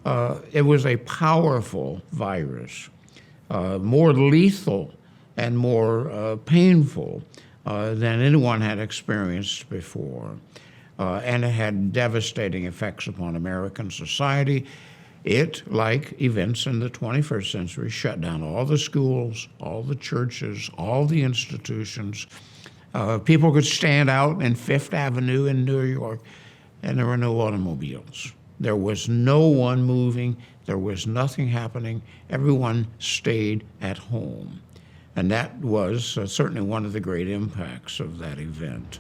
It was a powerful virus, more lethal and more painful than anyone had experienced before. And it had devastating effects upon American society. It, like events in the 21st century, shut down all the schools, all the churches, all the institutions. People could stand out in Fifth Avenue in New York, and there were no automobiles. There was no one moving. There was nothing happening. Everyone stayed at home. And that was certainly one of the great impacts of that event.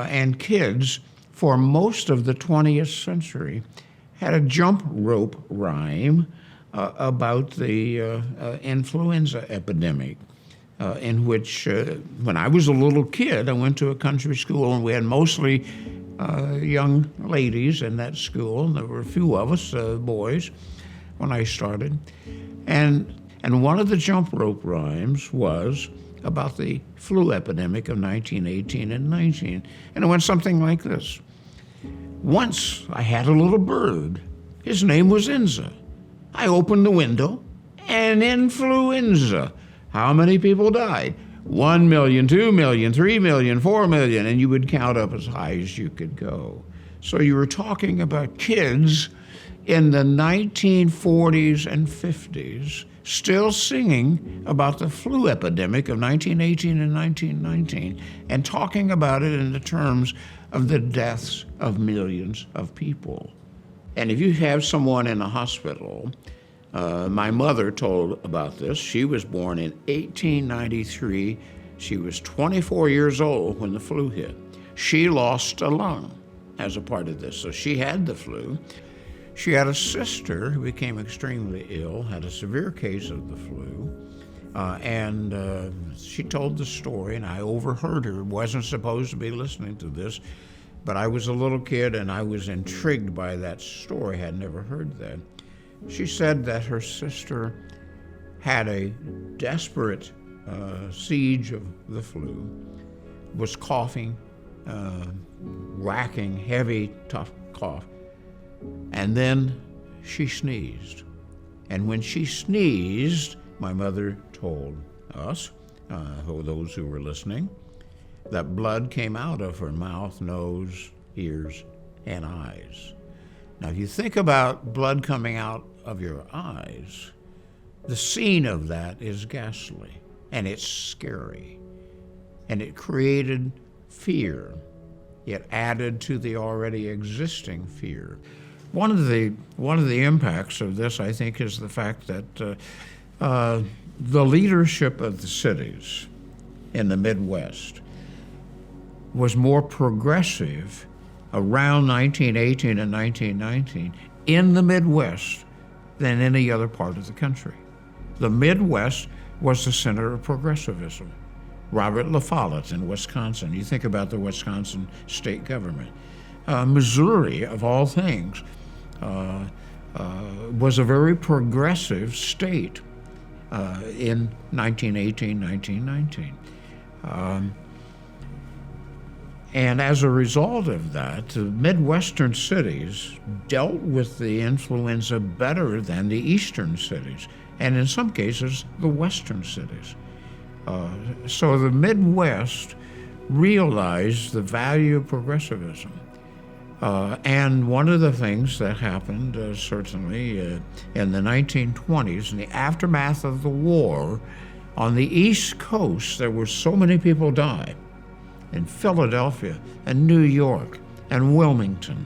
And kids, for most of the 20th century, had a jump rope rhyme about the influenza epidemic, in which, when I was a little kid, I went to a country school, and we had mostly young ladies in that school, and there were a few of us, boys, when I started. And one of the jump rope rhymes was about the flu epidemic of 1918 and 19. And it went something like this. Once I had a little bird. His name was Inza. I opened the window, and influenza. How many people died? 1 million, 2 million, 3 million, 4 million, and you would count up as high as you could go. So you were talking about kids in the 1940s and 50s still singing about the flu epidemic of 1918 and 1919 and talking about it in the terms of the deaths of millions of people. And if you have someone in a hospital, my mother told about this. She was born in 1893. She was 24 years old when the flu hit. She lost a lung as a part of this, so she had the flu. She had a sister who became extremely ill, had a severe case of the flu, and she told the story, and I overheard her. Wasn't supposed to be listening to this, but I was a little kid, and I was intrigued by that story. I had never heard that. She said that her sister had a desperate siege of the flu, was coughing, racking, heavy, tough cough. And then she sneezed. And when she sneezed, my mother told us, those who were listening, that blood came out of her mouth, nose, ears, and eyes. Now, if you think about blood coming out of your eyes, the scene of that is ghastly, and it's scary, and it created fear. It added to the already existing fear. One of the impacts of this, I think, is the fact that the leadership of the cities in the Midwest was more progressive around 1918 and 1919 in the Midwest than any other part of the country. The Midwest was the center of progressivism. Robert La Follette in Wisconsin. You think about the Wisconsin state government. Missouri, of all things, was a very progressive state in 1918, 1919. And as a result of that, the Midwestern cities dealt with the influenza better than the eastern cities, and in some cases, the western cities. So the Midwest realized the value of progressivism. And one of the things that happened, certainly in the 1920s, in the aftermath of the war, on the East Coast, there were so many people died in Philadelphia and New York and Wilmington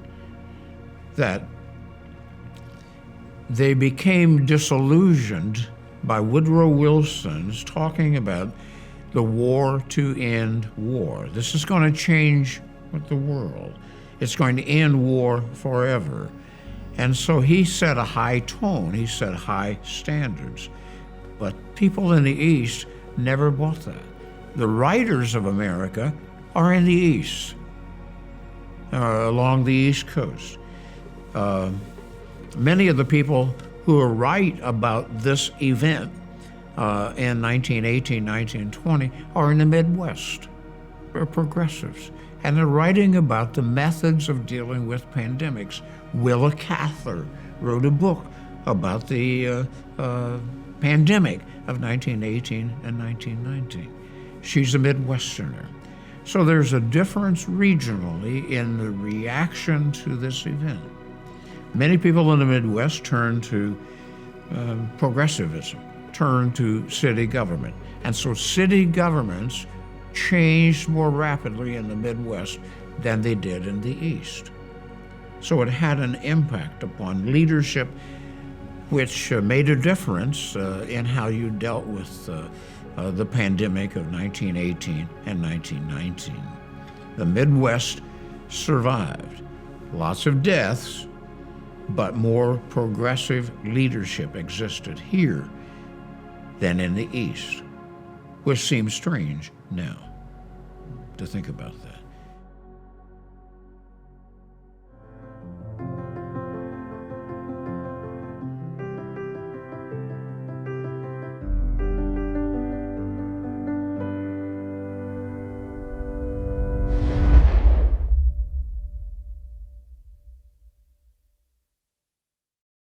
that they became disillusioned by Woodrow Wilson's talking about the war to end war. This is going to change the world. It's going to end war forever. And so he set a high tone. He set high standards. But people in the East never bought that. The writers of America are in the East, along the East Coast. Many of the people who write about this event in 1918, 1920 are in the Midwest. They're progressives. And they're writing about the methods of dealing with pandemics. Willa Cather wrote a book about the pandemic of 1918 and 1919. She's a Midwesterner. So there's a difference regionally in the reaction to this event. Many people in the Midwest turn to progressivism, turn to city government. And so city governments changed more rapidly in the Midwest than they did in the East. So it had an impact upon leadership, which made a difference in how you dealt with the pandemic of 1918 and 1919. The Midwest survived. Lots of deaths, but more progressive leadership existed here than in the East, which seems strange now to think about that.